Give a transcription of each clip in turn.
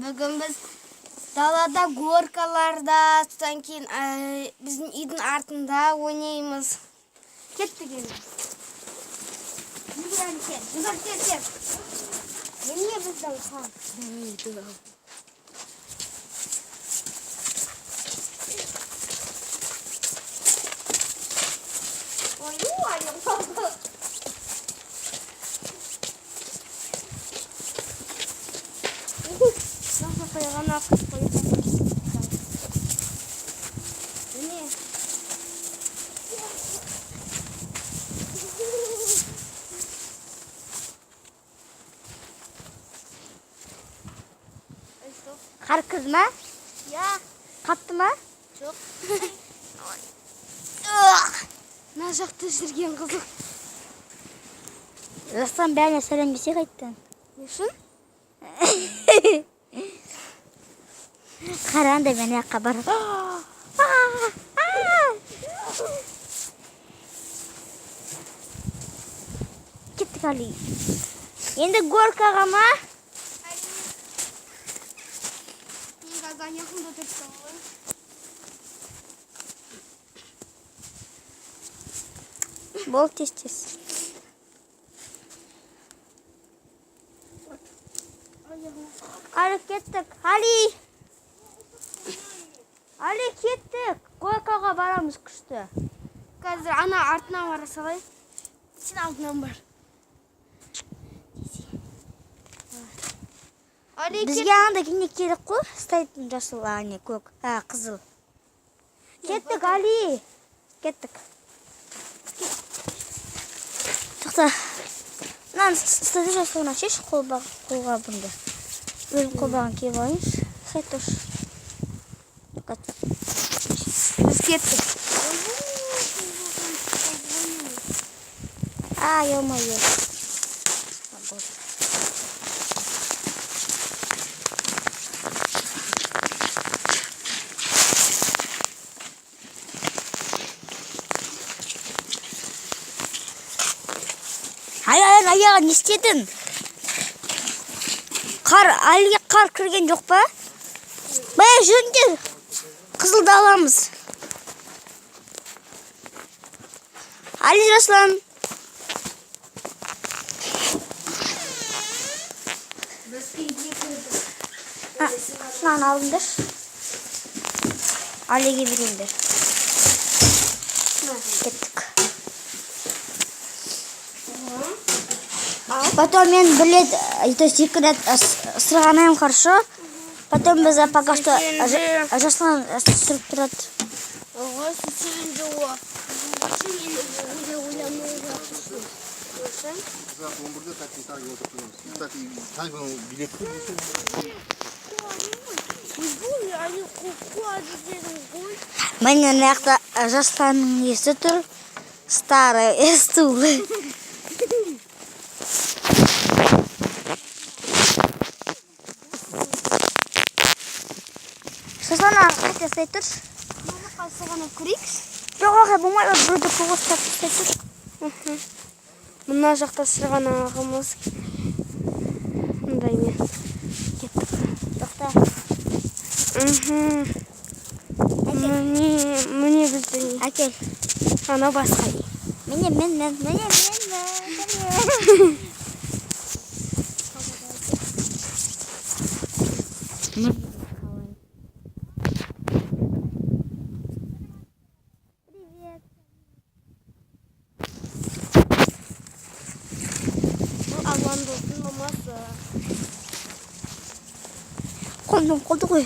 Бүгін біз далада горкаларда, содан кейін біздің үйдің артында ойнаймыз. Кеттік енді. Жүгір кет. Емне біздің хан? Білмейді. Қойған ақыз қойған. Міне. Қар кірді ма? Я. Қатты ма? Жоқ. Мына жақта жүрген қызық. Жасан бәріне сәлем десе қайттан. Не үшін? Қараңда мен жаққа барып. Кеттік Али. Енді горкаға ма? Мен қазан яқында тұрсам ғой. Бол тез-тез. Али кеттік. Али кеттік. Горкаға барамыз күшті. Қазір ана артынан бара салай. Сен алдынан бар. Бізге анда не керек қой? Стайтын жасыл, не көк, қызыл. Кеттік, Али. Кеттік. Тоқта. Мынаны стайды жасылына шеш, қолғабыңды. Өзім қолбағын кейіп алыңыз. Сайтош. Біз кеттік. Ё-моё. Аяға не істедің? Әліге қар кірген жоқ па? Бая жүріңдер. Қызылды аламыз. Али Жаслан. Мынаны алыңдар. Алиге беріңдер. Кеттік. Потом мен білет, то есть екі рет ысырғанайым, хорошо? Потом біз пока что Жаслан сүріп тұрады. Оға, сүйсен жоға. Міне нақта Жасланның есі тұр. Старый стул. Жаслан қайта стай тұр. Мені қайсығана көрейікс? Жоқ, ақай болмай, бірді қоғыстап стай тұр. Мұна жақта сырған ағымыз. Мұндай мен. Кеттік. Жоқта. Міне біздің. Әкел. Ана басқа ей. Міне. Аландосын мамасы. Қолдың қолды ғой.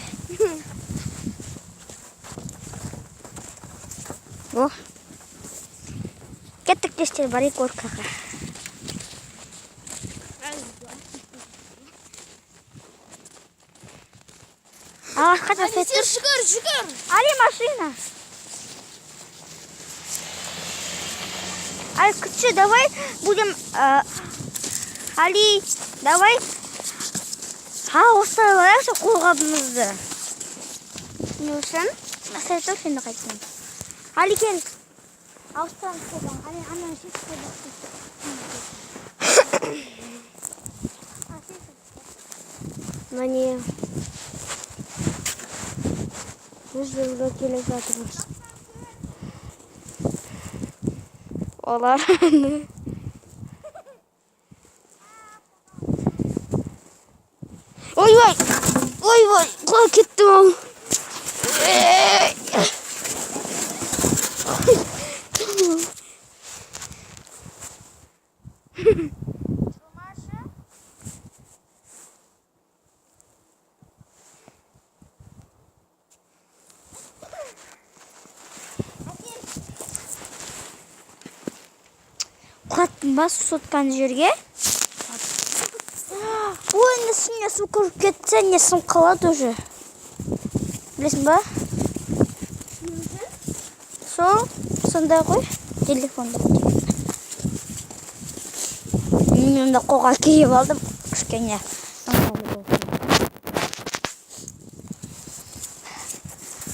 Кеттік дестер барайық горкаға. Ағашқа жасай тұр. Жүгір. Али машина. Али, күтші, давай будем... Али, давай. Осылай барайықшы қолғабымызды. Не үшін? Сәйтіп сені қайтсын. Али, кел. Ауыстан қолған. Али, анан шет қолған. Міне. Biz yolda kelip жатырмыз. Олар. Ой, ой. Ой, ой. Құлап кеттім ау. Құлаттым ба сотқан жерге? Ой, несін несім көріп кетсе, несім қалады уже. Білесің ба? Сондай ғой, телефонда. Мен де қолға киіп алдым, кішкене.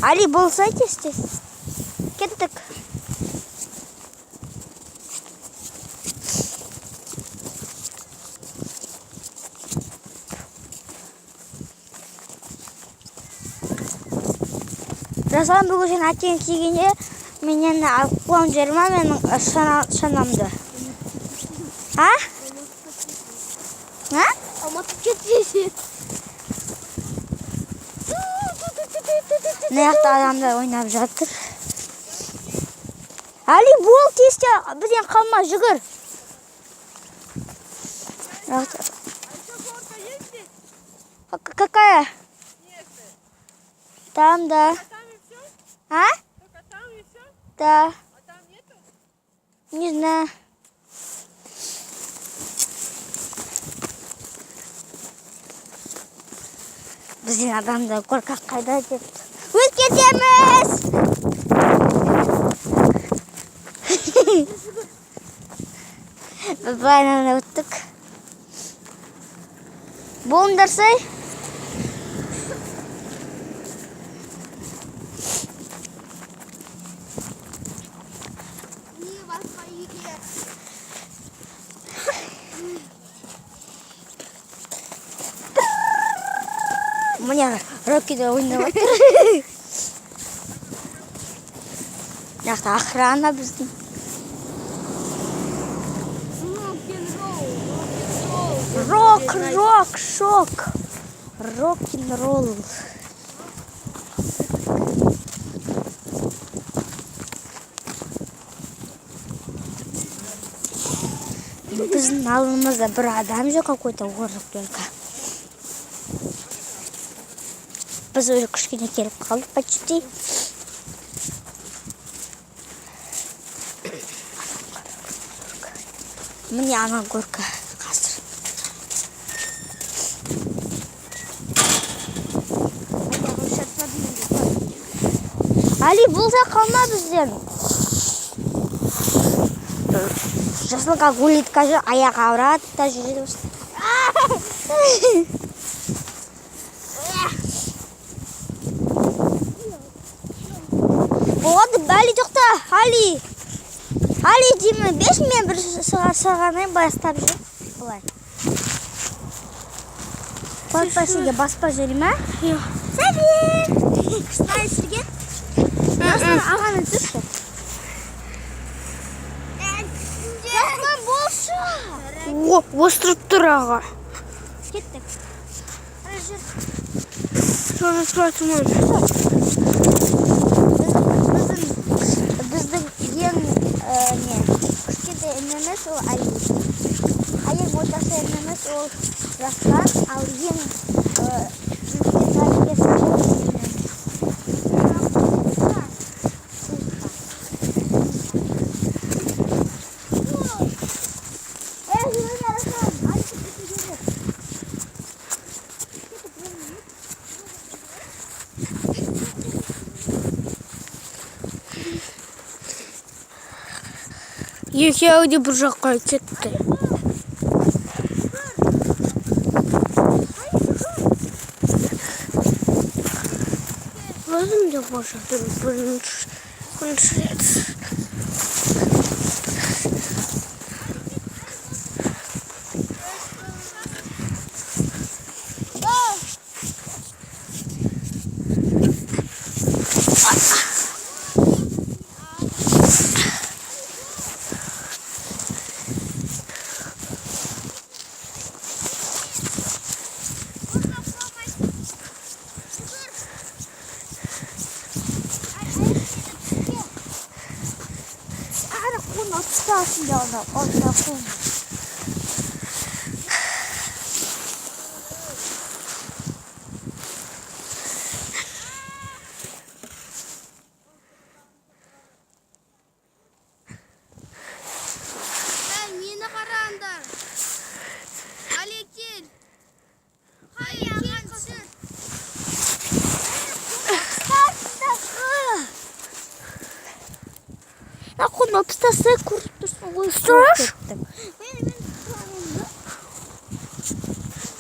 Али, болса тез. Кеттік. Жасалан бүгін әтен кигенде менен алып жеріма менің шанамды. А? А? Алматып кетесің. Мына адамдар ойнап жатыр. Али, бол тезте, бізден қалма, жүгір. Какая? Там, да. А? Только там и все? Да. А там нету? Не знаю. Бізден адамдар қорқақ қайда деп. Өз кетеміз! Біз байынан өттік. Болыңдарсай. Мына Рокиде ойнап отыр. Жақта охрана біздің. Шок. Рок-н-ролл. Біздің алдымызда бір адам жоқ, какой-то орық только. Біз уже кішкене келіп қалдық почти. Міне ана горка қазір. Али, болса қалма бізден. Жасылға гулит кажы, аяқ ауырады та жүреді. Болады, бәлі жоқта, Али. Али, деймін, 5 мен бір сағанай бастап жүр. Бұлай. Қуатпа сізге баспа жүрі ма? Сәлем! Қыстай сізген? Насына ағаны тұршы. Жасынан болшы. Остырып тұр аға. Кеттік. Соны сұратымын. Біздің ең күшкеде ініміз ол Али. Ең орташа ініміз ол Жаслан, ал ең үлкен тәрбиесі ол Екеуі де бір жаққа кетті. Өзім де бұл жақтың бірінші рет. ішінде ана ортақұм. Мені қараңдар. Али, кел. Hayır, kel. Нахуй напыстасы көріп тұрсың ғой. Сұраш?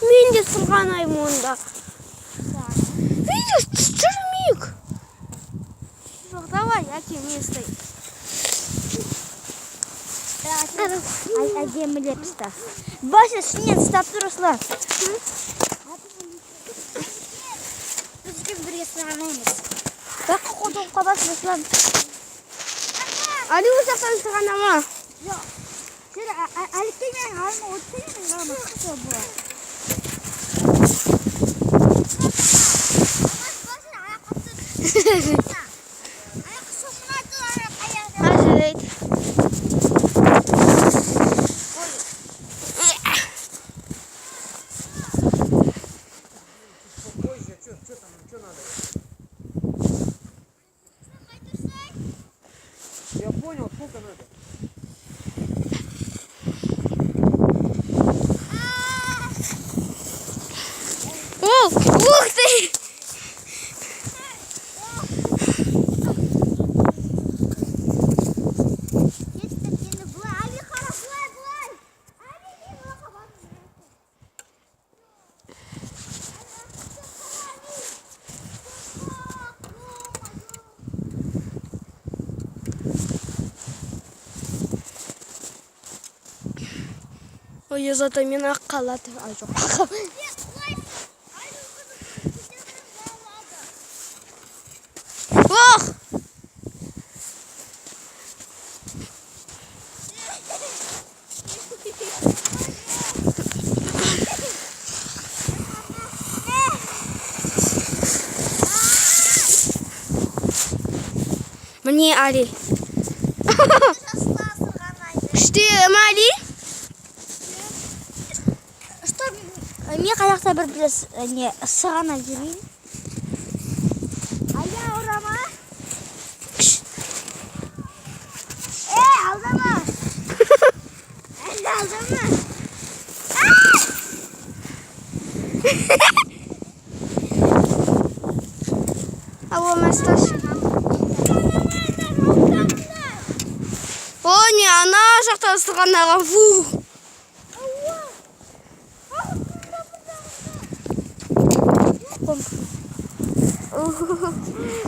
Мен де сырғанаймын онда. Видишь, жүрмейік. Жоқ, давай, әке, мен стай. Әдемілеп ұста. Басы сүнен ұстап тұрысылар. Бізге бірге сырғанаймыз. Бақы қодың қабасы басылан. Али, өз жақтан сырғанама. Жоқ. Сері әліппемен алма өтсенің ғана қысы бұра. Ажырайт. Я понял, сколько надо. Ух ты! Ой, зато мен ақ қалады. А, жоқ. Ох! Мне Али. Что, Али? Мен қаяқта бір не сығана жүрейін. Ая, ұрама. Алдама. Алдама. Алло, Мәсташ. О, не, ана жақтан сырғанаған. Фу.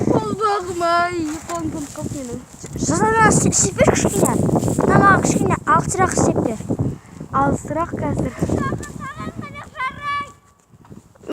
Қолбағым-ай, қолым көп менің. Жасана сепер кішкене. Намаға кішкене алыстырақ сепер. Алыстырақ қазір.